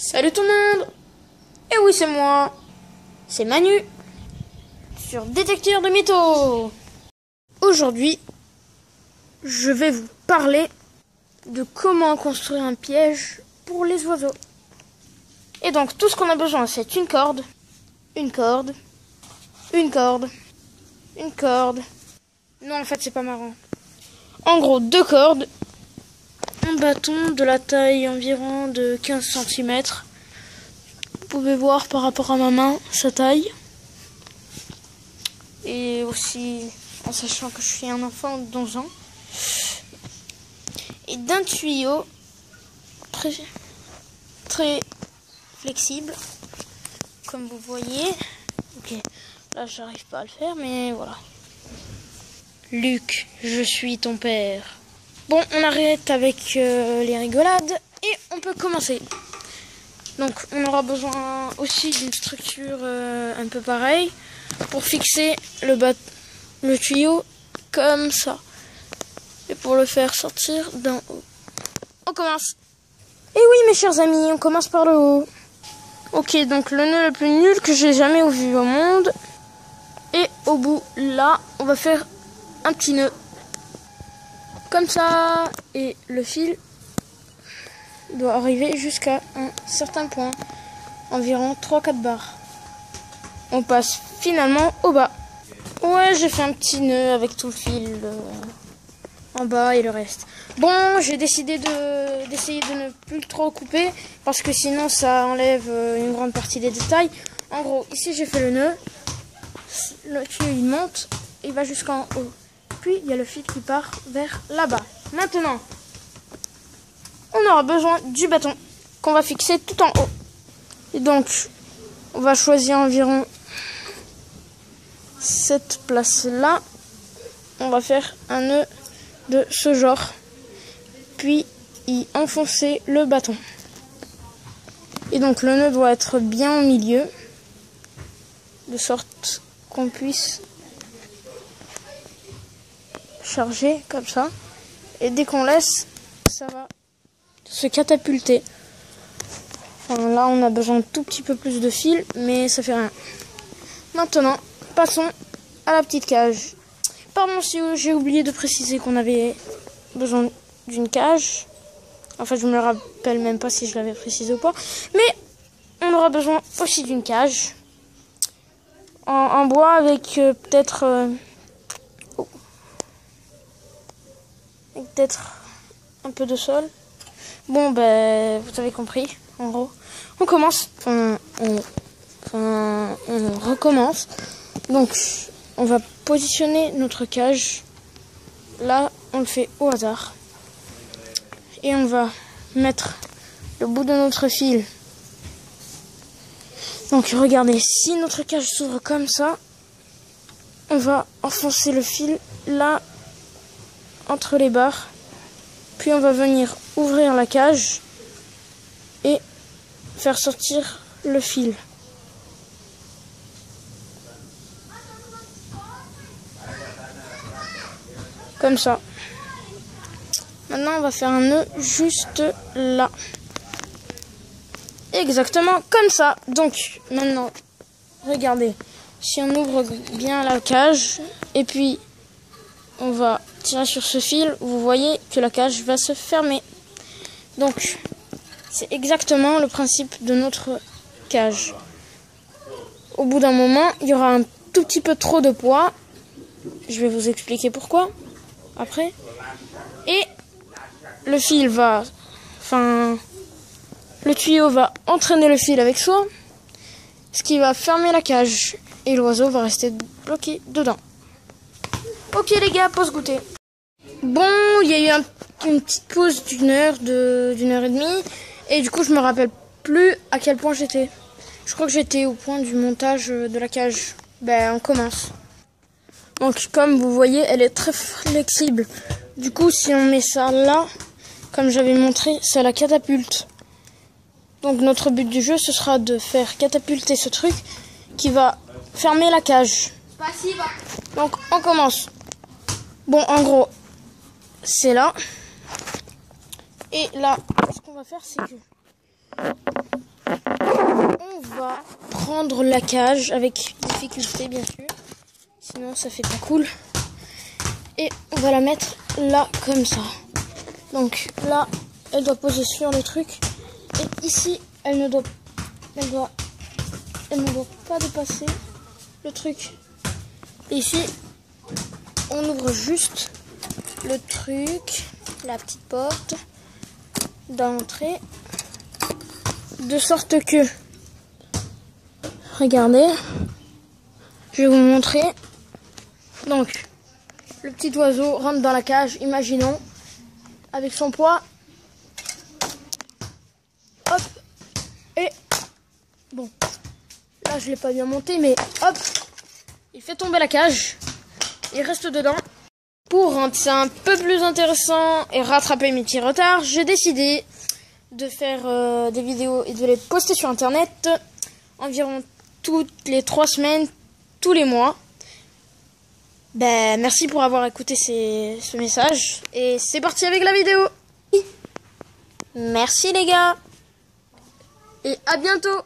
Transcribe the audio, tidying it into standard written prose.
Salut tout le monde. Et oui, c'est moi. C'est Manu. Sur Détecteur de Mythos. Aujourd'hui, je vais vous parler de comment construire un piège pour les oiseaux. Et donc, tout ce qu'on a besoin, c'est une corde, une corde, une corde, une corde. Non, en fait, c'est pas marrant. En gros, 2 cordes, un bâton de la taille environ de 15 cm. Vous pouvez voir par rapport à ma main sa taille. Et aussi en sachant que je suis un enfant de 11 ans. Et d'un tuyau très flexible, comme vous voyez. Ok, là j'arrive pas à le faire, mais voilà. Luc, je suis ton père. Bon, on arrête avec les rigolades et on peut commencer. Donc, on aura besoin aussi d'une structure un peu pareille pour fixer le tuyau comme ça. Et pour le faire sortir d'en haut. On commence. Et oui, mes chers amis, on commence par le haut. Ok, donc le nœud le plus nul que j'ai jamais vu au monde. Et au bout, là, on va faire un petit nœud. Comme ça. Et le fil doit arriver jusqu'à un certain point. Environ 3-4 barres. On passe finalement au bas. Ouais, j'ai fait un petit nœud avec tout le fil en bas et le reste. Bon, j'ai décidé d'essayer de ne plus trop couper parce que sinon ça enlève une grande partie des détails. En gros, ici j'ai fait le nœud. Le tuyau il monte, il va jusqu'en haut. Puis il y a le fil qui part vers là-bas. Maintenant, on aura besoin du bâton qu'on va fixer tout en haut. Et donc, on va choisir environ cette place-là. On va faire un nœud de ce genre. Puis, y enfoncer le bâton. Et donc, le nœud doit être bien au milieu. De sorte qu'on puisse charger comme ça. Et dès qu'on laisse, ça va se catapulter. Enfin, là, on a besoin de tout petit peu plus de fil, mais ça fait rien. Maintenant, passons à la petite cage. Pardon si j'ai oublié de préciser qu'on avait besoin d'une cage. En fait, je me rappelle même pas si je l'avais précisé ou pas. Mais on aura besoin aussi d'une cage. En bois avec peut-être un peu de sol. Bon, ben, vous avez compris, en gros. On commence, on recommence. Donc, on va positionner notre cage. Là, on le fait au hasard. Et on va mettre le bout de notre fil. Donc, regardez, si notre cage s'ouvre comme ça, on va enfoncer le fil là, entre les barres. Puis on va venir ouvrir la cage et faire sortir le fil. Comme ça. Maintenant, on va faire un nœud juste là. Exactement comme ça. Donc, maintenant, regardez. Si on ouvre bien la cage et puis on va tirer sur ce fil, vous voyez que la cage va se fermer. Donc, c'est exactement le principe de notre cage. Au bout d'un moment, il y aura un tout petit peu trop de poids. Je vais vous expliquer pourquoi après. Et le fil va... le tuyau va entraîner le fil avec soi, ce qui va fermer la cage. Et l'oiseau va rester bloqué dedans. Ok les gars, pause goûter. Bon, il y a eu une petite pause d'une heure et demie. Et du coup, je me rappelle plus à quel point j'étais. Je crois que j'étais au point du montage de la cage. Ben, on commence. Donc, comme vous voyez, elle est très flexible. Du coup, si on met ça là, comme j'avais montré, ça la catapulte. Donc, notre but du jeu, ce sera de faire catapulter ce truc qui va fermer la cage. Donc, on commence. Bon, en gros, c'est là. Et là, ce qu'on va faire, c'est que prendre la cage avec difficulté, bien sûr. Sinon, ça fait pas cool. Et on va la mettre là, comme ça. Donc là, elle doit poser sur le truc. Et ici, elle ne doit pas dépasser le truc. Et ici, on ouvre juste le truc, la petite porte d'entrée, de sorte que, regardez, je vais vous montrer. Donc, le petit oiseau rentre dans la cage, imaginons, avec son poids. Hop, et bon, là je l'ai pas bien monté, mais hop, il fait tomber la cage, il reste dedans. Pour rendre ça un peu plus intéressant et rattraper mes petits retards, j'ai décidé de faire des vidéos et de les poster sur internet environ toutes les 3 semaines, tous les mois. Ben, merci pour avoir écouté ce message et c'est parti avec la vidéo. Merci les gars et à bientôt.